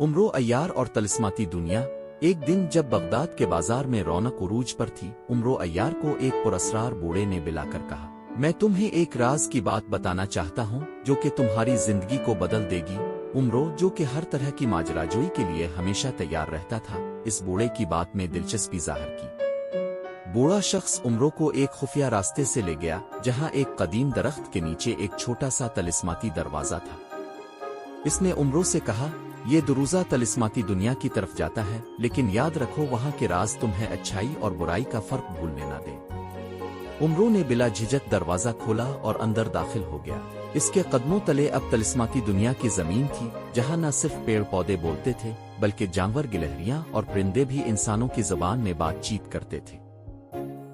उमरो अय्यार और तलिस्माती दुनिया। एक दिन जब बगदाद के बाजार में रौनक उरूज पर थी, उमरो अय्यार को एक पुरस्रार बूढ़े ने बुलाकर कहा, मैं तुम्हें एक राज की बात बताना चाहता हूँ जो कि तुम्हारी जिंदगी को बदल देगी। उमरो, जो कि हर तरह की माजराजोई के लिए हमेशा तैयार रहता था, इस बूढ़े की बात में दिलचस्पी जाहिर की। बूढ़ा शख्स उमरो को एक खुफिया रास्ते से ले गया, जहाँ एक कदीम दरख्त के नीचे एक छोटा सा तलिस्माती दरवाजा था। इसने उमरो से कहा, ये दरूजा तलिस्माती दुनिया की तरफ जाता है, लेकिन याद रखो वहाँ के राज तुम्हें अच्छाई और बुराई का फर्क भूलने ना दे। उमरो ने बिला झिझक दरवाजा खोला और अंदर दाखिल हो गया। इसके कदमों तले अब तलिस्माती दुनिया की जमीन थी, जहाँ न सिर्फ पेड़ पौधे बोलते थे, बल्कि जानवर, गिलहरियां और परिंदे भी इंसानों की जबान में बातचीत करते थे।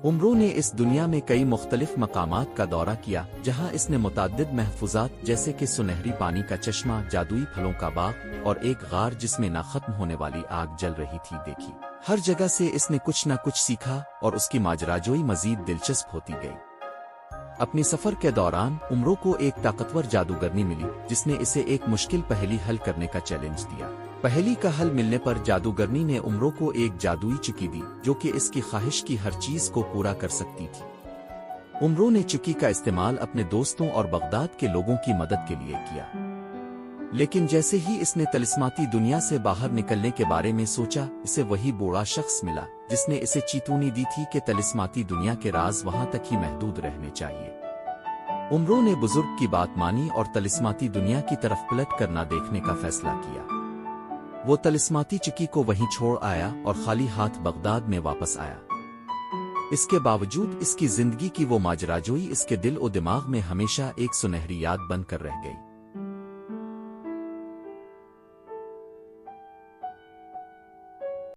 उमरो ने इस दुनिया में कई मुख्तलिफ मकामात का दौरा किया, जहां इसने मुताद्दिद महफूजात जैसे कि सुनहरी पानी का चश्मा, जादुई फलों का बाग और एक गार जिसमें ना खत्म होने वाली आग जल रही थी देखी। हर जगह से इसने कुछ न कुछ सीखा और उसकी माजराजोई मजीद दिलचस्प होती गई। अपनी सफर के दौरान उमरो को एक ताकतवर जादूगरनी मिली, जिसने इसे एक मुश्किल पहेली हल करने का चैलेंज दिया। पहेली का हल मिलने पर जादूगरनी ने उमरो को एक जादुई चुकी दी, जो कि इसकी ख्वाहिश की हर चीज को पूरा कर सकती थी। उमरो ने चुकी का इस्तेमाल अपने दोस्तों और बगदाद के लोगों की मदद के लिए किया, लेकिन जैसे ही इसने तलिस्माती दुनिया से बाहर निकलने के बारे में सोचा, इसे वही बूढ़ा शख्स मिला जिसने इसे चेतावनी दी थी कि तलिस्माती दुनिया के राज वहां तक ही महदूद रहने चाहिए। उमरो ने बुजुर्ग की बात मानी और तलिस्माती दुनिया की तरफ पलट कर ना देखने का फैसला किया। वो तलिस्माती चुकी को वहीं छोड़ आया और खाली हाथ बगदाद में वापस आया। इसके बावजूद इसकी जिंदगी की वो माजराजोई इसके दिल और दिमाग में हमेशा एक सुनहरी याद बनकर रह गई।